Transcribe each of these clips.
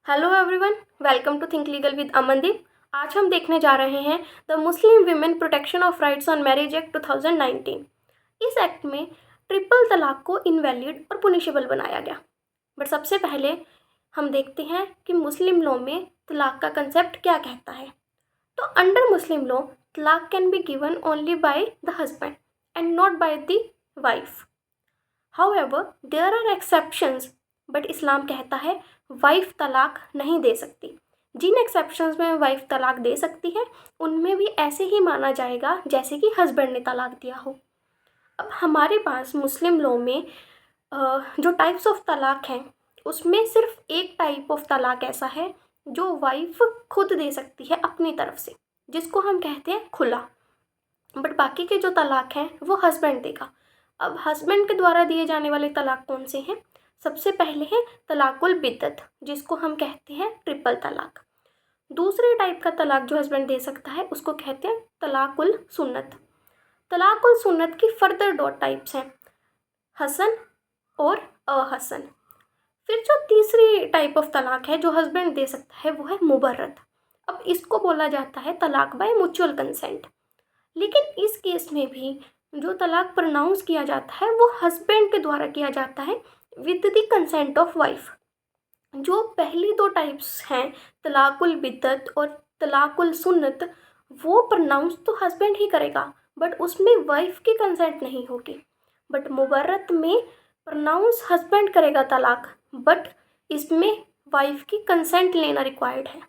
Hello everyone, welcome to think legal with Amandeep. आज हम देखने जा रहे हैं the Muslim women protection of rights on marriage act 2019। इस एक्ट में ट्रिपल तलाक को इनवैलिड और पुनिशेबल बनाया गया। बट सबसे पहले हम देखते हैं कि मुस्लिम लॉ में तलाक का कंसेप्ट क्या कहता है। तो under Muslim law talaq can be given only by the husband and not by the wife. However there are exceptions, but Islam कहता है वाइफ तलाक नहीं दे सकती। जिन एक्सेप्शंस में वाइफ तलाक दे सकती है उनमें भी ऐसे ही माना जाएगा जैसे कि हस्बैंड ने तलाक दिया हो। अब हमारे पास मुस्लिम लॉ में जो टाइप्स ऑफ तलाक हैं उसमें सिर्फ एक टाइप ऑफ तलाक ऐसा है जो वाइफ खुद दे सकती है अपनी तरफ से, जिसको हम कहते हैं खुला। बट बाकी के जो तलाक हैं वो हस्बैंड देगा। अब हस्बैंड के द्वारा दिए जाने वाले तलाक कौन से हैं? सबसे पहले है तलाकुल बिद्दत, जिसको हम कहते हैं ट्रिपल तलाक। दूसरे टाइप का तलाक जो हस्बैंड दे सकता है उसको कहते हैं तलाकुल सुन्नत। तलाकुल सुन्नत की फर्दर दो टाइप्स हैं, हसन और अहसन। फिर जो तीसरी टाइप ऑफ तलाक है जो हस्बैंड दे सकता है वो है मुबर्रत। अब इसको बोला जाता है तलाक बाय म्यूचुअल कंसेंट। लेकिन इस केस में भी जो तलाक प्रोनाउंस किया जाता है वो हस्बैंड के द्वारा किया जाता है with the consent of wife. जो पहली दो टाइप्स हैं तलाकुल बिद्दत और तलाकुल सुन्नत, वो प्रोनाउंस तो हस्बैंड ही करेगा बट उसमें वाइफ की कंसेंट नहीं होगी। बट मुबर्रत में प्रोनाउंस हस्बैंड करेगा तलाक, बट इसमें वाइफ की कंसेंट लेना रिक्वायर्ड है।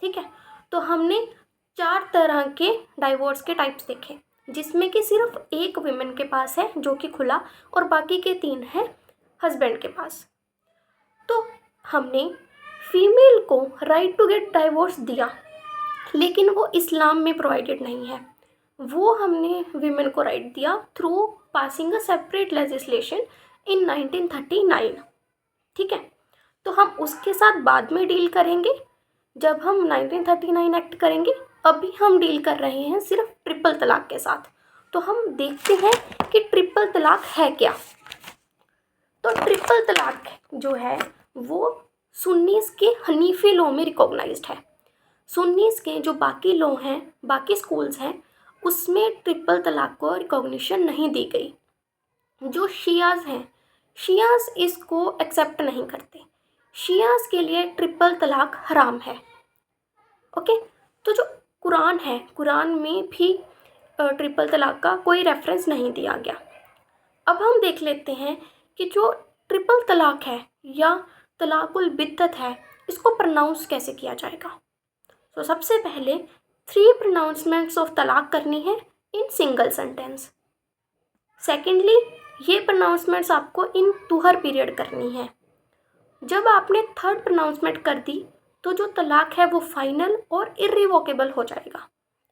ठीक है, तो हमने 4 तरह के डाइवोर्स के टाइप्स देखे, जिसमें कि सिर्फ एक विमेन के पास है जो कि खुला और बाकी के 3 हैं हस्बैंड के पास। तो हमने फीमेल को राइट टू गेट डाइवोर्स दिया, लेकिन वो इस्लाम में प्रोवाइडेड नहीं है। वो हमने विमेन को राइट दिया through passing a separate legislation in 1939। ठीक है, तो हम उसके साथ बाद में डील करेंगे जब हम 1939 एक्ट करेंगे। अभी हम डील कर रहे हैं सिर्फ ट्रिपल तलाक के साथ। तो हम देखते हैं कि ट्रिपल तलाक है क्या। तो ट्रिपल तलाक जो है वो सुन्नीस के हनीफी लॉ में रिकॉग्नाइज्ड है। सुन्नीस के जो बाकी लॉ हैं, बाकी स्कूल्स हैं, उसमें ट्रिपल तलाक को रिकॉग्निशन नहीं दी गई। जो शियाज हैं, शियाज इसको एक्सेप्ट नहीं करते। शियाज के लिए ट्रिपल तलाक हराम है। ओके, तो जो कुरान है, कुरान में भी ट्रिपल तलाक का कोई रेफरेंस नहीं दिया गया। अब हम देख लेते हैं कि जो ट्रिपल तलाक है या तलाकुल बिद्दत है, इसको प्रोनाउंस कैसे किया जाएगा। तो सबसे पहले 3 प्रोनाउंसमेंट्स ऑफ तलाक करनी है इन सिंगल सेंटेंस। सेकेंडली, ये प्रोनाउंसमेंट्स आपको इन तुहर पीरियड करनी है। जब आपने 3rd प्रोनाउंसमेंट कर दी तो जो तलाक है वो फाइनल और इर्रिवोकेबल हो जाएगा।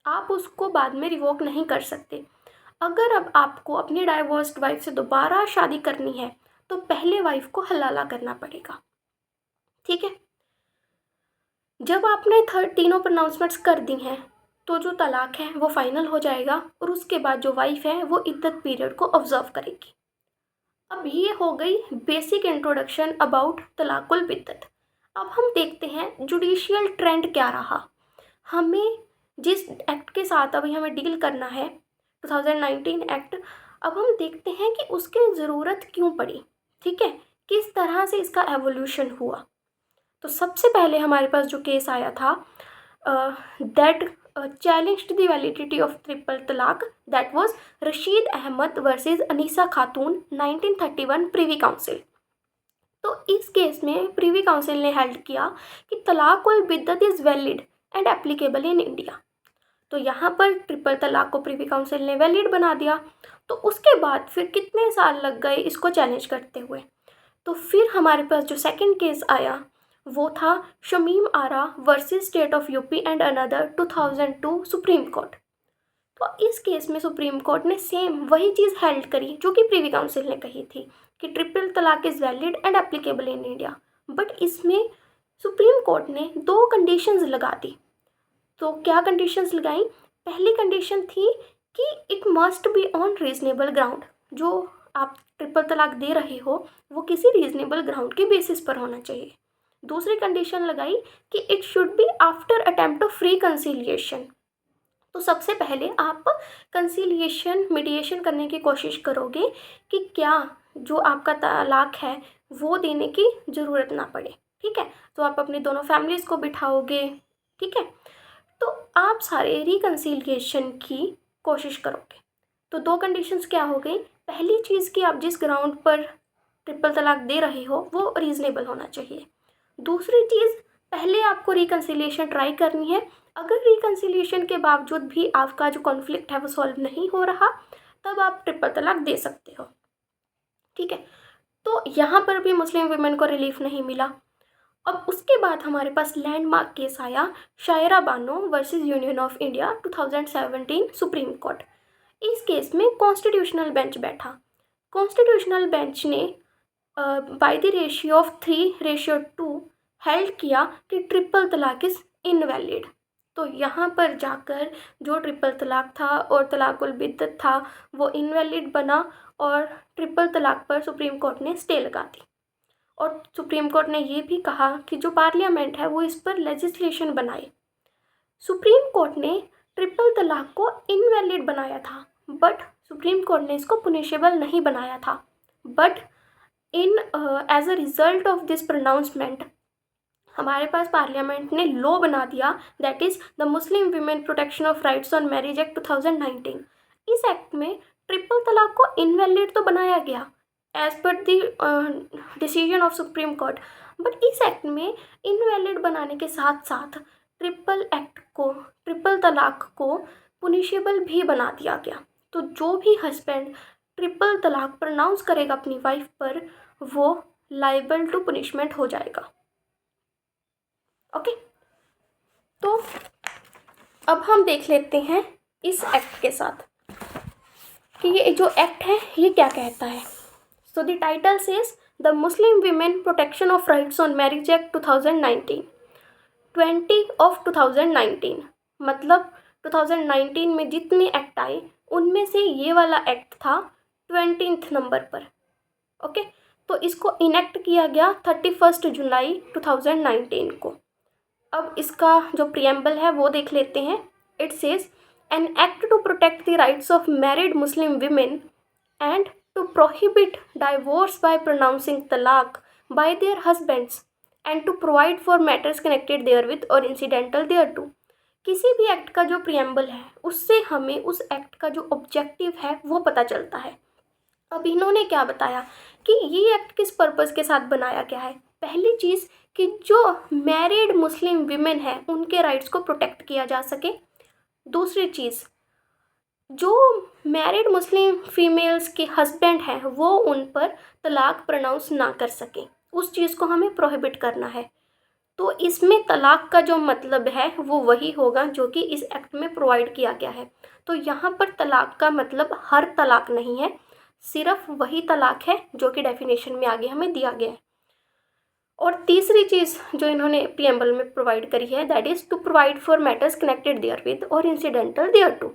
आप उसको बाद में रिवोक नहीं कर सकते। अगर अब आपको अपनी डाइवोर्स्ड वाइफ से दोबारा शादी करनी है तो पहले वाइफ को हलाला करना पड़ेगा। ठीक है, जब आपने तीनों प्रोनाउंसमेंट्स कर दी हैं तो जो तलाक है वो फाइनल हो जाएगा और उसके बाद जो वाइफ है वो इद्दत पीरियड को ऑब्जर्व करेगी। अब ये हो गई बेसिक इंट्रोडक्शन अबाउट तलाकुल बिद्दत। अब हम देखते हैं जुडिशियल ट्रेंड क्या रहा। हमें जिस एक्ट के साथ अभी हमें डील करना है 2019 एक्ट, अब हम देखते हैं कि उसकी ज़रूरत क्यों पड़ी। ठीक है, किस तरह से इसका एवोल्यूशन हुआ। तो सबसे पहले हमारे पास जो केस आया था that challenged the validity of triple talaq, that was Rashid Ahmad versus Anisa Khatun 1931 Privi council. तो इस केस में प्रीवी काउंसिल ने हेल्ड किया कि talaqul biddat is valid and applicable in India. तो यहाँ पर ट्रिपल तलाक को प्रीवी काउंसिल ने वैलिड बना दिया। तो उसके बाद फिर कितने साल लग गए इसको चैलेंज करते हुए। तो फिर हमारे पास जो सेकंड केस आया वो था Shamim Ara versus state of UP and another 2002 Supreme Court. तो इस केस में सुप्रीम कोर्ट ने सेम वही चीज़ हेल्ड करी जो कि प्रीवी काउंसिल ने कही थी कि ट्रिपल तलाक is valid and applicable in India. But इसमें सुप्रीम कोर्ट ने 2 कंडीशंस लगा दी। तो क्या कंडीशंस लगाई? पहली कंडीशन थी कि it must be on reasonable ground. जो आप ट्रिपल तलाक दे रहे हो वो किसी रीजनेबल ग्राउंड के बेसिस पर होना चाहिए। दूसरी कंडीशन लगाई कि it should be after attempt of reconciliation. तो सबसे पहले आप कंसिलिएशन मीडिएशन करने की कोशिश करोगे कि क्या जो आपका तलाक है वो देने की ज़रूरत ना पड़े, ठीक है। तो आप अपनी दोनों फैमिलीज़ को बिठाओगे, ठीक है। तो आप सारे रिकन्सिलिएशन की कोशिश करोगे। तो दो कंडीशंस क्या हो गई, पहली चीज़ कि आप जिस ग्राउंड पर ट्रिपल तलाक दे रहे हो वो रीज़नेबल होना चाहिए। दूसरी चीज़, पहले आपको रिकन्सिलिएशन ट्राई करनी है। अगर रिकन्सिलिएशन के बावजूद भी आपका जो कॉन्फ्लिक्ट है वो सॉल्व नहीं हो रहा, तब आप ट्रिपल तलाक दे सकते हो, ठीक है। तो यहाँ पर भी मुस्लिम वुमेन को रिलीफ नहीं मिला। अब उसके बाद हमारे पास लैंडमार्क केस आया, Shayara Bano versus Union of India 2017 Supreme Court. इस केस में कॉन्स्टिट्यूशनल बेंच बैठा। कॉन्स्टिट्यूशनल बेंच ने by the ratio of 3:2 held किया कि ट्रिपल तलाक इज़ इनवैलिड। तो यहाँ पर जाकर जो ट्रिपल तलाक था और तलाकुल बिद्दत था वो इनवैलिड बना और ट्रिपल तलाक पर सुप्रीम कोर्ट ने स्टे लगा दी। और सुप्रीम कोर्ट ने ये भी कहा कि जो पार्लियामेंट है वो इस पर लेजिस्लेशन बनाए। सुप्रीम कोर्ट ने ट्रिपल तलाक को इनवैलिड बनाया था, बट सुप्रीम कोर्ट ने इसको पुनिशेबल नहीं बनाया था। But in as a result of this pronouncement हमारे पास पार्लियामेंट ने लॉ बना दिया, that is the Muslim women protection of rights on marriage act 2019। इस एक्ट में ट्रिपल तलाक को इनवैलिड तो बनाया गया as per the decision of supreme court, but इस एक्ट में इनवैलिड बनाने के साथ साथ ट्रिपल तलाक को पुनिशेबल भी बना दिया गया। तो जो भी हस्बैंड ट्रिपल तलाक प्रोनाउंस करेगा अपनी वाइफ पर, वो लाइबल टू पनिशमेंट हो जाएगा। ओके, तो अब हम देख लेते हैं इस एक्ट के साथ कि ये जो एक्ट है ये क्या कहता है। So the title says the Muslim women protection of rights on marriage act 2019 2019, मतलब 2019 में जितने एक्ट आए उनमें से ये वाला एक्ट था 20 नंबर पर। ओके, तो इसको इनेक्ट किया गया 31 जुलाई 2019 को। अब इसका जो प्रियम्बल है वो देख लेते हैं। It says an act to protect the rights of married Muslim women and to prohibit divorce by pronouncing talaq by their husbands and to provide for matters connected therewith और इंसिडेंटल देयरटू। किसी भी एक्ट का जो प्रियम्बल है उससे हमें उस act का जो ऑब्जेक्टिव है वो पता चलता है। अब इन्होंने क्या बताया कि ये एक्ट किस पर्पज़ के साथ बनाया गया है। पहली चीज़ कि जो मैरिड मुस्लिम विमेन है उनके राइट्स को प्रोटेक्ट किया जा सके। दूसरी चीज़, जो मैरिड मुस्लिम फीमेल्स के हस्बैंड हैं वो उन पर तलाक प्रोनाउंस ना कर सकें, उस चीज़ को हमें प्रोहिबिट करना है। तो इसमें तलाक का जो मतलब है वो वही होगा जो कि इस एक्ट में प्रोवाइड किया गया है। तो यहाँ पर तलाक का मतलब हर तलाक नहीं है, सिर्फ वही तलाक है जो कि डेफिनेशन में आगे हमें दिया गया है। और तीसरी चीज़ जो इन्होंने प्रीएम्बल में प्रोवाइड करी है, that is to provide for matters connected therewith or incidental thereto.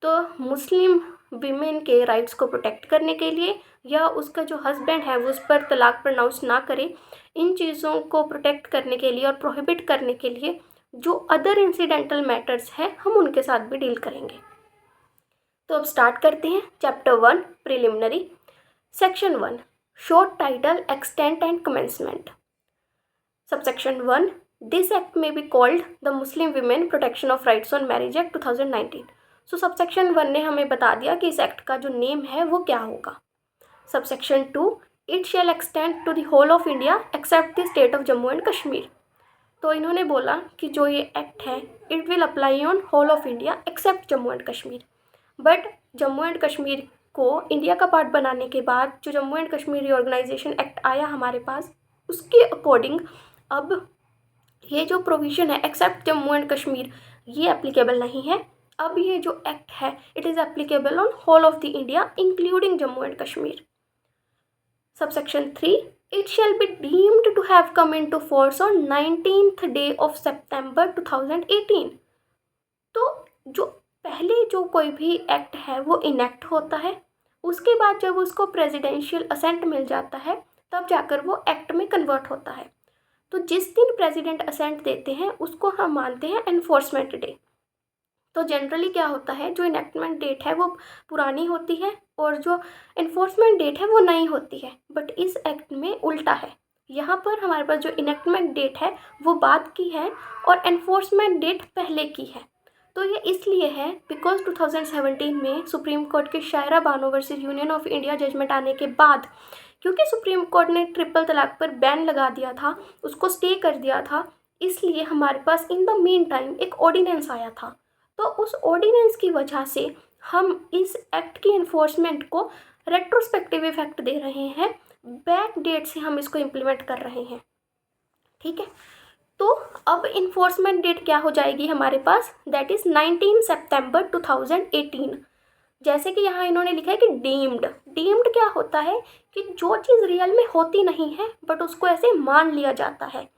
तो मुस्लिम वीमेन के राइट्स को प्रोटेक्ट करने के लिए या उसका जो हस्बैंड है वो उस पर तलाक प्रोनाउंस ना करे, इन चीज़ों को प्रोटेक्ट करने के लिए और प्रोहिबिट करने के लिए जो अदर इंसिडेंटल मैटर्स हैं हम उनके साथ भी डील करेंगे। तो अब स्टार्ट करते हैं। Chapter 1 preliminary. Section 1 short title extent and commencement. Subsection 1 this act may be called the Muslim women protection of rights on marriage act 2019। So subsection 1 ने हमें बता दिया कि इस एक्ट का जो नेम है वो क्या होगा। Subsection 2 it shall extend to the whole of India except the state of Jammu and Kashmir. तो इन्होंने बोला कि जो ये एक्ट है it will apply on whole of India except Jammu and Kashmir. But Jammu and Kashmir को इंडिया का पार्ट बनाने के बाद जो Jammu and Kashmir reorganisation act आया हमारे पास, उसके अकॉर्डिंग अब ये जो प्रोविज़न है एक्सेप्ट जम्मू एंड कश्मीर ये एप्लीकेबल नहीं है। अब ये जो एक्ट है it is applicable on whole of the India including Jammu and Kashmir. Subsection 3 it shall be deemed to have come into force on 19th day of September 2018। तो जो पहले जो कोई भी एक्ट है वो इनेक्ट होता है, उसके बाद जब उसको प्रेसिडेंशियल असेंट मिल जाता है तब जाकर वो एक्ट में कन्वर्ट होता है। तो जिस दिन प्रेसिडेंट असेंट देते हैं उसको हम मानते हैं एनफोर्समेंट डे। तो जनरली क्या होता है, जो इनेक्टमेंट डेट है वो पुरानी होती है और जो एनफोर्समेंट डेट है वो नई होती है, बट इस एक्ट में उल्टा है। यहाँ पर हमारे पास जो इनेक्टमेंट डेट है वो बाद की है और एनफोर्समेंट डेट पहले की है। तो ये इसलिए है बिकॉज 2017 में सुप्रीम कोर्ट के Shayara Bano versus Union of India judgment आने के बाद, क्योंकि सुप्रीम कोर्ट ने ट्रिपल तलाक पर बैन लगा दिया था, उसको स्टे कर दिया था, इसलिए हमारे पास इन द मीन टाइम एक ऑर्डिनेंस आया था। तो उस ऑर्डिनेंस की वजह से हम इस एक्ट की इन्फोर्समेंट को रेट्रोस्पेक्टिव इफेक्ट दे रहे हैं, बैक डेट से हम इसको इम्प्लीमेंट कर रहे हैं। ठीक है, तो अब इन्फोर्समेंट डेट क्या हो जाएगी हमारे पास, दैट इज़ 19 सितंबर 2018। जैसे कि यहाँ इन्होंने लिखा है कि डीम्ड। डीम्ड क्या होता है कि जो चीज़ रियल में होती नहीं है बट उसको ऐसे मान लिया जाता है।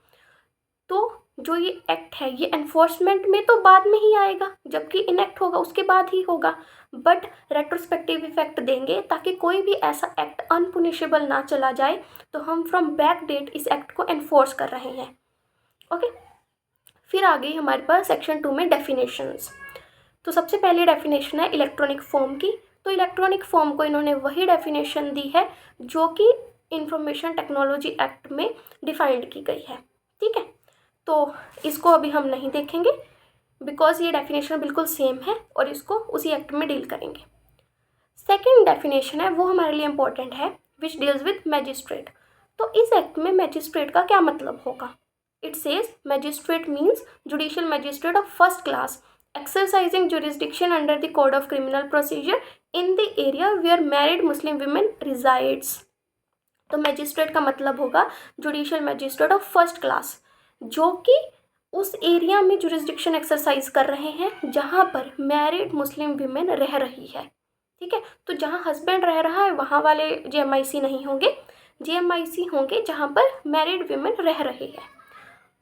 तो जो ये एक्ट है ये एनफोर्समेंट में तो बाद में ही आएगा, जबकि इनेक्ट होगा उसके बाद ही होगा, बट रेट्रोस्पेक्टिव इफेक्ट देंगे ताकि कोई भी ऐसा एक्ट अनपुनिशेबल ना चला जाए। तो हम फ्रॉम बैक डेट इस एक्ट को एनफोर्स कर रहे हैं। ओके, फिर आ गई हमारे पास सेक्शन 2 में डेफिनेशंस। तो सबसे पहले डेफिनेशन है इलेक्ट्रॉनिक फॉर्म की। तो इलेक्ट्रॉनिक फॉर्म को इन्होंने वही डेफिनेशन दी है जो कि इंफॉर्मेशन टेक्नोलॉजी एक्ट में डिफाइंड की गई है। ठीक है, तो इसको अभी हम नहीं देखेंगे बिकॉज ये डेफिनेशन बिल्कुल सेम है और इसको उसी एक्ट में डील करेंगे। सेकेंड डेफिनेशन है वो हमारे लिए इम्पोर्टेंट है, विच डील्स विद मैजिस्ट्रेट। तो इस एक्ट में मैजिस्ट्रेट का क्या मतलब होगा। It says magistrate means judicial magistrate of first class exercising jurisdiction under the code of criminal procedure in the area where married Muslim women resides। तो magistrate का मतलब होगा judicial magistrate of first class, जो कि उस area में jurisdiction exercise कर रहे हैं जहाँ पर मैरिड मुस्लिम वीमेन रह रही है। ठीक है, तो जहाँ हस्बैंड रह रहा है वहाँ वाले JMIC नहीं होंगे, JMIC होंगे जहाँ पर मैरिड वीमेन रह रही है।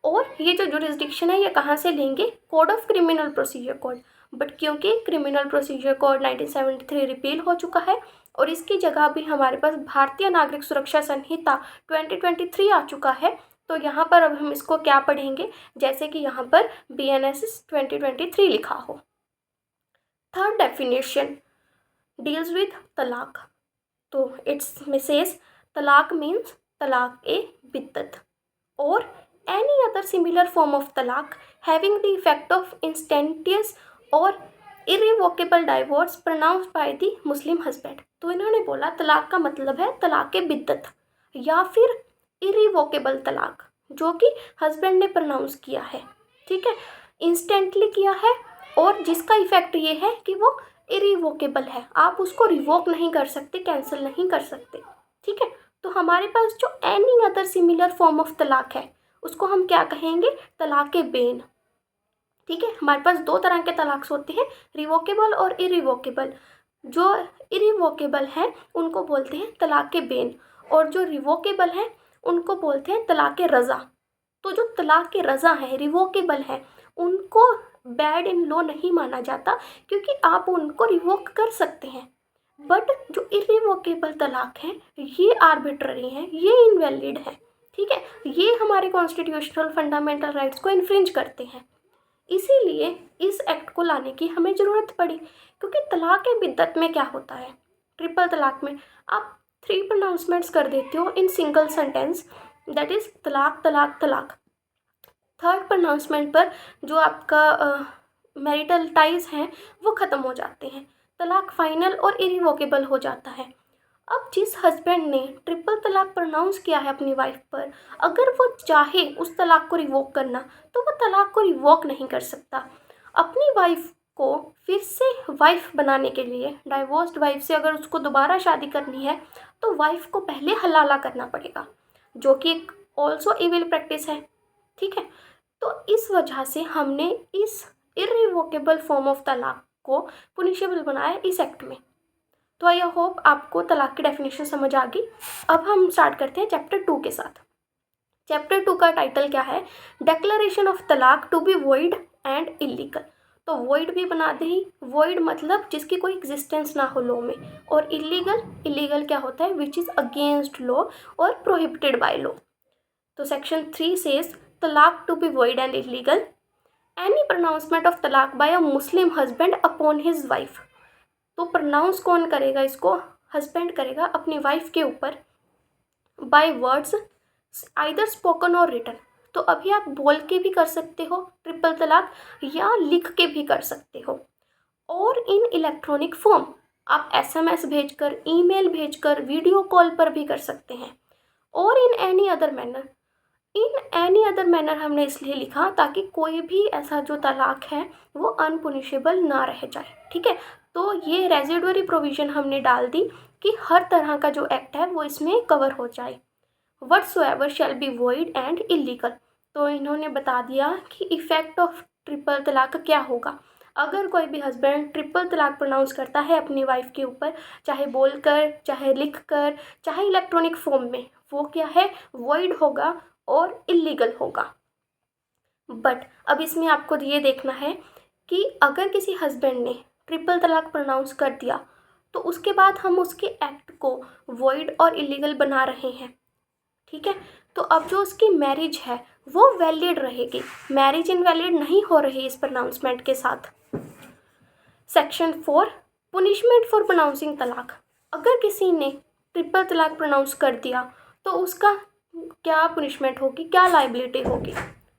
और ये जो जुरिस्डिक्शन है ये कहाँ से लेंगे, code of criminal procedure code. But क्योंकि क्रिमिनल प्रोसीजर कोड 1973 रिपील हो चुका है और इसकी जगह भी हमारे पास भारतीय नागरिक सुरक्षा संहिता 2023 आ चुका है, तो यहाँ पर अब हम इसको क्या पढ़ेंगे, जैसे कि यहाँ पर BNSS 2023 लिखा हो। थर्ड डेफिनेशन डील्स विद तलाक। तो इट्स मिसेस तलाक मीन्स तलाक ए बिद्दत और any other similar form of talaq having the effect of instantaneous or irrevocable divorce pronounced by the Muslim husband। तो इन्होंने बोला तलाक का मतलब है तलाक बिद्दत या फिर इरिवोकेबल तलाक जो कि हस्बैंड ने प्रोनाउंस किया है। ठीक है, इंस्टेंटली किया है और जिसका इफेक्ट ये है कि वो इरिवोकेबल है, आप उसको रिवोक नहीं कर सकते, कैंसिल नहीं कर सकते। ठीक है, तो हमारे पास जो any other similar form of तलाक है उसको हम क्या कहेंगे, तलाक बेन। ठीक है, हमारे पास दो तरह के तलाक होते हैं, रिवोकेबल और इरिवोकेबल। जो इरिवोकेबल हैं उनको बोलते हैं तलाक बेन और जो रिवोकेबल हैं उनको बोलते हैं तलाक रज़ा। तो जो तलाक रज़ा है, रिवोकेबल है, उनको बैड इन लॉ नहीं माना जाता क्योंकि आप उनको रिवोक कर सकते हैं, बट जो इरिवोकेबल तलाक हैं ये आर्बिट्ररी हैं, ये इनवैलिड है। ठीक है, ये हमारे कॉन्स्टिट्यूशनल फंडामेंटल राइट्स को इन्फ्रिंज करते हैं, इसीलिए इस एक्ट को लाने की हमें ज़रूरत पड़ी। क्योंकि तलाक बिद्दत में क्या होता है, ट्रिपल तलाक में आप 3 प्रोनाउंसमेंट्स कर देते हो in single sentence, that is तलाक तलाक तलाक। थर्ड प्रोनाउंसमेंट पर जो आपका मैरिटल टाइज हैं वो ख़त्म हो जाते हैं, तलाक फाइनल और इरिवोकेबल हो जाता है। अब जिस हस्बैंड ने ट्रिपल तलाक प्रोनाउंस किया है अपनी वाइफ पर, अगर वो चाहे उस तलाक को रिवोक करना तो वो तलाक को रिवोक नहीं कर सकता। अपनी वाइफ को फिर से वाइफ बनाने के लिए, डाइवोर्स्ड वाइफ से अगर उसको दोबारा शादी करनी है तो वाइफ को पहले हलाला करना पड़ेगा, जो कि एक ऑल्सो इविल प्रैक्टिस है। ठीक है, तो इस वजह से हमने इस इरिवोकेबल फॉर्म ऑफ तलाक को पुनिशेबल बनाया इस एक्ट में। तो आई होप आपको तलाक की डेफिनेशन समझ आ गई। अब हम स्टार्ट करते हैं चैप्टर 2 के साथ। चैप्टर 2 का टाइटल क्या है, declaration of talaq to be void and illegal. तो वॉइड भी बना दें, वॉइड मतलब जिसकी कोई एग्जिस्टेंस ना हो लॉ में, और इलीगल, इलीगल क्या होता है, विच इज़ अगेंस्ट लॉ और प्रोहिबिटेड बाय लॉ। तो section 3 says talaq to be void and illegal, any pronouncement of talaq by a Muslim husband upon his wife. तो प्रोनाउंस कौन करेगा इसको? हस्बैंड करेगा अपनी वाइफ के ऊपर, by words either spoken or written. तो अभी आप बोल के भी कर सकते हो ट्रिपल तलाक, या लिख के भी कर सकते हो, और इन इलेक्ट्रॉनिक फॉर्म आप SMS भेजकर, ईमेल भेजकर, वीडियो कॉल पर भी कर सकते हैं, और in any other manner. In any other manner हमने इसलिए लिखा ताकि कोई भी ऐसा जो तलाक है वो अनपुनिशेबल ना रह जाए, ठीक है। तो ये रेजिडुअरी प्रोविज़न हमने डाल दी कि हर तरह का जो एक्ट है वो इसमें कवर हो जाए। Whatsoever shall be void and illegal. तो इन्होंने बता दिया कि इफ़ेक्ट ऑफ ट्रिपल तलाक का क्या होगा। अगर कोई भी हस्बैंड ट्रिपल तलाक प्रोनाउंस करता है अपनी वाइफ के ऊपर, चाहे बोलकर, चाहे लिखकर, चाहे इलेक्ट्रॉनिक फॉर्म में, वो क्या है, वॉइड होगा और इलीगल होगा। बट अब इसमें आपको ये देखना है कि अगर किसी हस्बैंड ने ट्रिपल तलाक प्रोनाउंस कर दिया तो उसके बाद हम उसके एक्ट को वॉइड और इलीगल बना रहे हैं, ठीक है। तो अब जो उसकी मैरिज है वो वैलिड रहेगी, मैरिज इनवैलिड नहीं हो रही इस प्रोनाउंसमेंट के साथ। सेक्शन 4 पुनिशमेंट फॉर प्रोनाउंसिंग तलाक। अगर किसी ने ट्रिपल तलाक प्रोनाउंस कर दिया तो उसका क्या पुनिशमेंट होगी, क्या लाइबिलिटी होगी।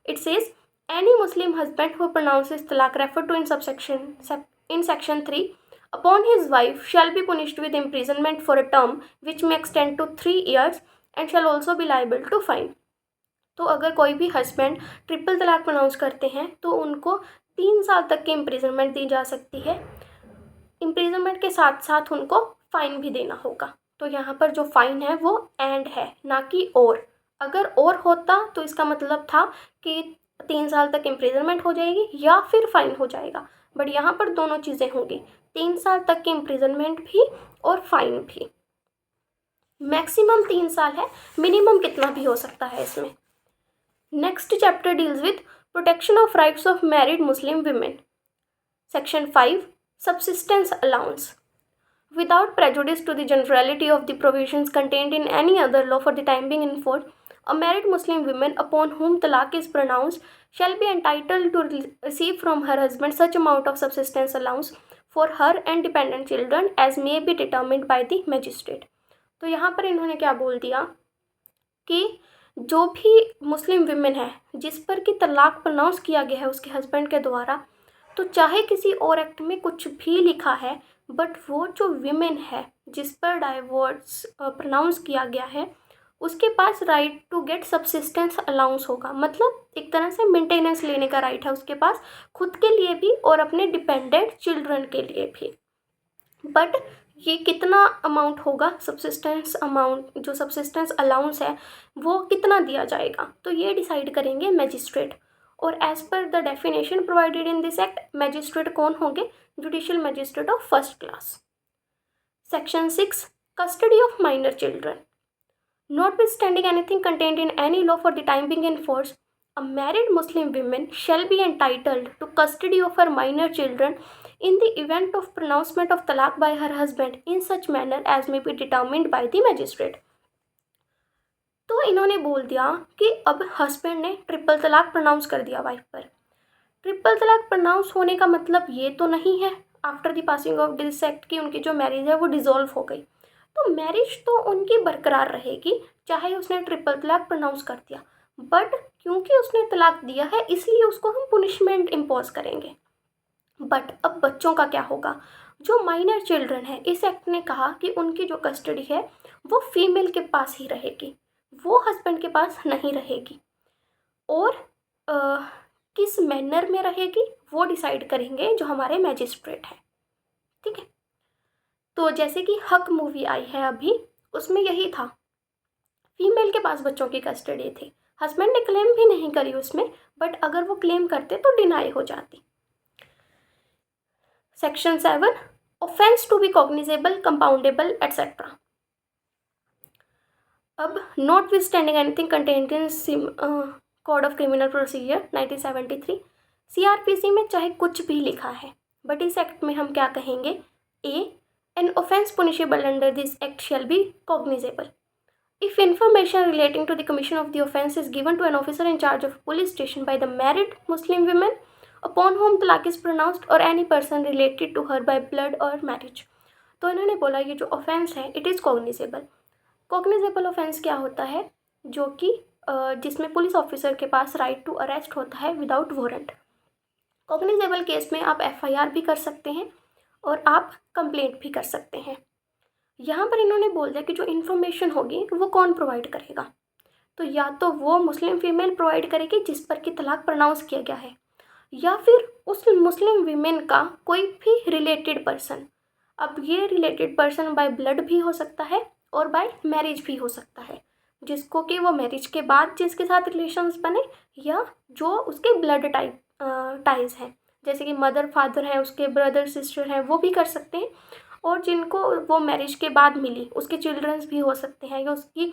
It says any Muslim husband who pronounces talaq refer to in section 3 upon his wife shall be punished with imprisonment for a term which may extend to 3 years and shall also be liable to fine. तो अगर कोई भी husband triple तलाक pronounce करते हैं तो उनको 3 साल तक की इम्प्रिजनमेंट दी जा सकती है। इम्प्रिजनमेंट के साथ साथ उनको फ़ाइन भी देना होगा। तो यहाँ पर जो फ़ाइन है वो एंड है, ना कि और। अगर और होता तो इसका मतलब था कि 3 साल तक इम्प्रिजनमेंट हो जाएगी या फिर फ़ाइन हो जाएगा, बट यहाँ पर दोनों चीज़ें होंगी, 3 साल तक की इम्प्रिजनमेंट भी और फ़ाइन भी। मैक्सिमम 3 साल है, मिनिमम कितना भी हो सकता है इसमें। Next chapter deals with protection of rights of married Muslim women. Section 5 subsistence allowance. Without prejudice to the generality of the provisions contained in any other law for the time being in force, a married Muslim woman upon whom talaq is pronounced shall be entitled to receive from her husband such amount of subsistence allowance for her and dependent children as may be determined by the magistrate. तो यहाँ पर इन्होंने क्या बोल दिया कि जो भी मुस्लिम विमेन है जिस पर कि तलाक प्रोनाउंस किया गया है उसके हस्बैंड के द्वारा, तो चाहे किसी और एक्ट में कुछ भी लिखा है, बट वो जो विमेन है जिस पर डाइवोर्स प्रोनाउंस किया गया है उसके पास right to get subsistence allowance होगा। मतलब एक तरह से मेंटेनेंस लेने का राइट है उसके पास, खुद के लिए भी और अपने डिपेंडेंट चिल्ड्रन के लिए भी। बट ये कितना अमाउंट होगा, सब्सिस्टेंस अमाउंट, जो सब्सिस्टेंस अलाउंस है वो कितना दिया जाएगा, तो ये डिसाइड करेंगे मैजिस्ट्रेट। और as per the definition provided in this act, magistrate कौन होंगे, judicial magistrate of first class. Section 6 custody of minor children. Notwithstanding anything contained in any law for the time being in force, a married Muslim woman shall be entitled to custody of her minor children in the event of pronouncement of talaq by her husband in such manner as may be determined by the magistrate. तो इन्होंने बोल दिया कि अब husband ने triple तलाक pronounce कर दिया वाइफ पर। ट्रिपल तलाक प्रोनाउंस होने का मतलब ये तो नहीं है after the passing of this act की उनकी जो मैरिज है वो डिसॉल्व हो गई। तो मैरिज तो उनकी बरकरार रहेगी चाहे उसने ट्रिपल तलाक प्रोनाउंस कर दिया, बट क्योंकि उसने तलाक दिया है इसलिए उसको हम पुनिशमेंट इम्पोज करेंगे। बट अब बच्चों का क्या होगा, जो माइनर चिल्ड्रन है, इस एक्ट ने कहा कि उनकी जो कस्टडी है वो फीमेल के पास ही रहेगी, वो हस्बैंड के पास नहीं रहेगी। और किस मैनर में रहेगी वो डिसाइड करेंगे जो हमारे मैजिस्ट्रेट हैं, ठीक है। तो जैसे कि हक मूवी आई है अभी, उसमें यही था, फीमेल के पास बच्चों की कस्टडी थी, हस्बैंड ने क्लेम भी नहीं करी उसमें, बट अगर वो क्लेम करते तो डिनाई हो जाती। Section 7 offence to be cognizable, compoundable etcetera. अब notwithstanding anything content in code of criminal procedure 1973, CRPC में चाहे कुछ भी लिखा है, बट इस एक्ट में हम क्या कहेंगे, an offence punishable under this act shall be cognizable. If information relating to the commission of the offence is given to an officer in charge of a police station by the married Muslim women upon whom talaq is pronounced or any person related to her by blood or marriage. तो इन्होंने बोला ये जो offence है it is cognizable. Cognizable offence क्या होता है? जो कि जिसमें पुलिस ऑफिसर के पास राइट टू अरेस्ट होता है विदाउट वारंट. कॉग्निजेबल केस में आप एफआईआर भी कर सकते हैं और आप कंप्लेंट भी कर सकते हैं. यहाँ पर इन्होंने बोल दिया कि जो इन्फॉर्मेशन होगी वो कौन प्रोवाइड करेगा. तो या तो वो मुस्लिम फीमेल प्रोवाइड करेगी जिस पर कि तलाक प्रोनाउंस किया गया है, या फिर उस मुस्लिम वीमेन का कोई भी रिलेटेड पर्सन. अब ये रिलेटेड पर्सन बाय ब्लड भी हो सकता है और बाय मैरिज भी हो सकता है, जिसको कि वो मैरिज के बाद जिसके साथ रिलेशंस बने या जो उसके ब्लड टाइज हैं, जैसे कि मदर फादर हैं, उसके ब्रदर सिस्टर हैं, वो भी कर सकते हैं. और जिनको वो मैरिज के बाद मिली उसके चिल्ड्रंस भी हो सकते हैं, या उसकी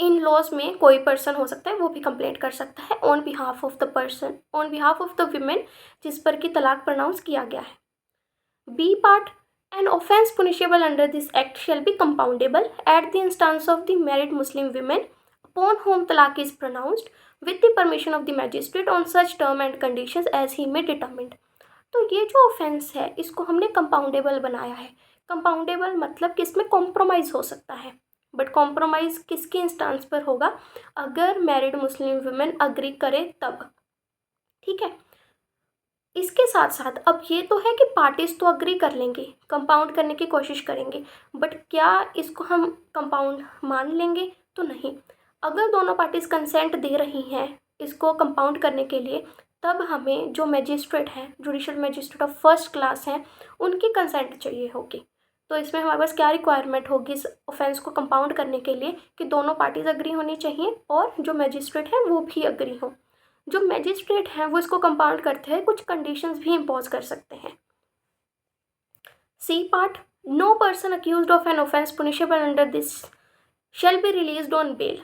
इन लॉज में कोई पर्सन हो सकता है, वो भी कंप्लेंट कर सकता है on behalf of the person, on behalf of the women जिस पर कि तलाक प्रोनाउंस किया गया है. B part, an offence punishable under this act shall be compoundable at the instance of the married Muslim women upon whom talaq is pronounced with the permission of the magistrate on such term and conditions as he may determined. तो ये जो offence है इसको हमने compoundable बनाया है. Compoundable मतलब कि इसमें कॉम्प्रोमाइज़ हो सकता है, बट कॉम्प्रोमाइज़ किसके इंस्टांस पर होगा? अगर मैरिड मुस्लिम वुमेन अग्री करे तब. ठीक है. इसके साथ साथ अब ये तो है कि पार्टीज तो अग्री कर लेंगे, कंपाउंड करने की कोशिश करेंगे, बट क्या इसको हम कंपाउंड मान लेंगे? तो नहीं. अगर दोनों पार्टीज कंसेंट दे रही हैं इसको कंपाउंड करने के लिए, तब हमें जो मैजिस्ट्रेट हैं, judicial magistrate of first class हैं, उनकी कंसेंट चाहिए होगी. तो इसमें हमारे पास क्या रिक्वायरमेंट होगी इस ऑफेंस को कंपाउंड करने के लिए? कि दोनों पार्टीज अग्री होनी चाहिए और जो मैजिस्ट्रेट हैं वो भी अग्री हो. जो मैजिस्ट्रेट हैं वो इसको कंपाउंड करते हैं, कुछ कंडीशंस भी इम्पोज कर सकते हैं. C part, no person accused of an offence punishable under this shall be released on bail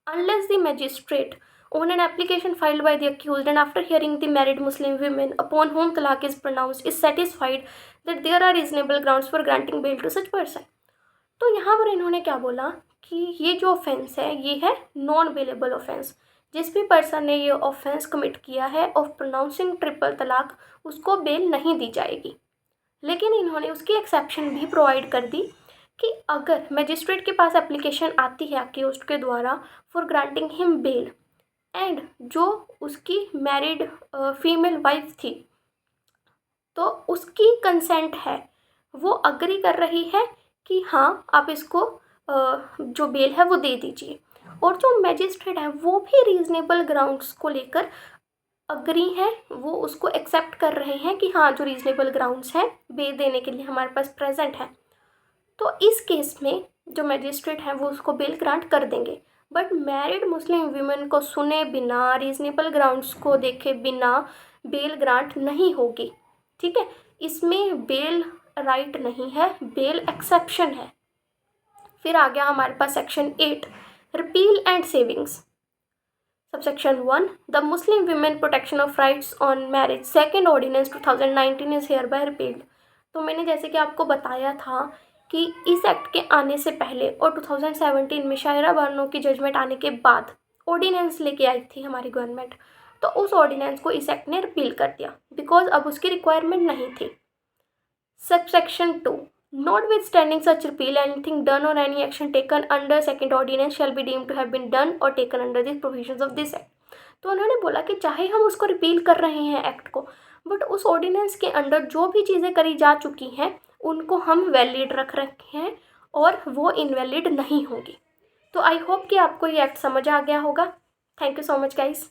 unless the magistrate on an application filed by the accused and after hearing the married Muslim women upon whom talaq is pronounced is satisfied that there are reasonable grounds for granting bail to such person. तो यहाँ पर इन्होंने क्या बोला कि ये जो offence है ये है नॉन बेलेबल ऑफेंस. जिस भी पर्सन ने ये ऑफेंस कमिट किया है ऑफ प्रोनाउंसिंग ट्रिपल तलाक, उसको बेल नहीं दी जाएगी. लेकिन इन्होंने उसकी एक्सेप्शन भी प्रोवाइड कर दी कि अगर मैजिस्ट्रेट के पास एप्लीकेशन आती है अक्यूज्ड के द्वारा for granting him bail, and जो उसकी मैरिड फीमेल वाइफ थी तो उसकी कंसेंट है, वो अग्री कर रही है कि हाँ आप इसको जो बेल है वो दे दीजिए, और जो मैजिस्ट्रेट है वो भी रीज़नेबल ग्राउंड्स को लेकर अग्री हैं, वो उसको एक्सेप्ट कर रहे हैं कि हाँ जो रीज़नेबल ग्राउंड्स हैं बेल देने के लिए हमारे पास प्रेजेंट है. तो इस केस में जो मैजिस्ट्रेट हैं वो उसको बेल ग्रांट कर देंगे. बट मैरिड मुस्लिम वीमेन को सुने बिना, रीजनेबल ग्राउंड्स को देखे बिना बेल ग्रांट नहीं होगी. ठीक है. इसमें बेल राइट नहीं है, बेल एक्सेप्शन है. फिर आ गया हमारे पास section 8, repeal and savings. Subsection 1, the Muslim women protection of rights on marriage second ordinance 2019 is hereby repealed. तो मैंने जैसे कि आपको बताया था कि इस एक्ट के आने से पहले और 2017 में शायरा बानो की जजमेंट आने के बाद ऑर्डिनेंस लेके आई थी हमारी गवर्नमेंट, तो उस ऑर्डिनेंस को इस एक्ट ने रिपील कर दिया बिकॉज अब उसकी रिक्वायरमेंट नहीं थी. Subsection 2, notwithstanding such repeal anything done और any action taken under second ordinance shall be deemed to have been done और taken under this provisions of this act. तो उन्होंने बोला कि चाहे हम उसको रिपील कर रहे हैं एक्ट को, बट उस ऑर्डिनेंस के अंडर जो भी चीज़ें करी जा चुकी हैं उनको हम वैलिड रख रखे हैं और वो इनवैलिड नहीं होगी. तो आई होप कि आपको ये एक्ट समझ आ गया होगा. Thank you so much guys.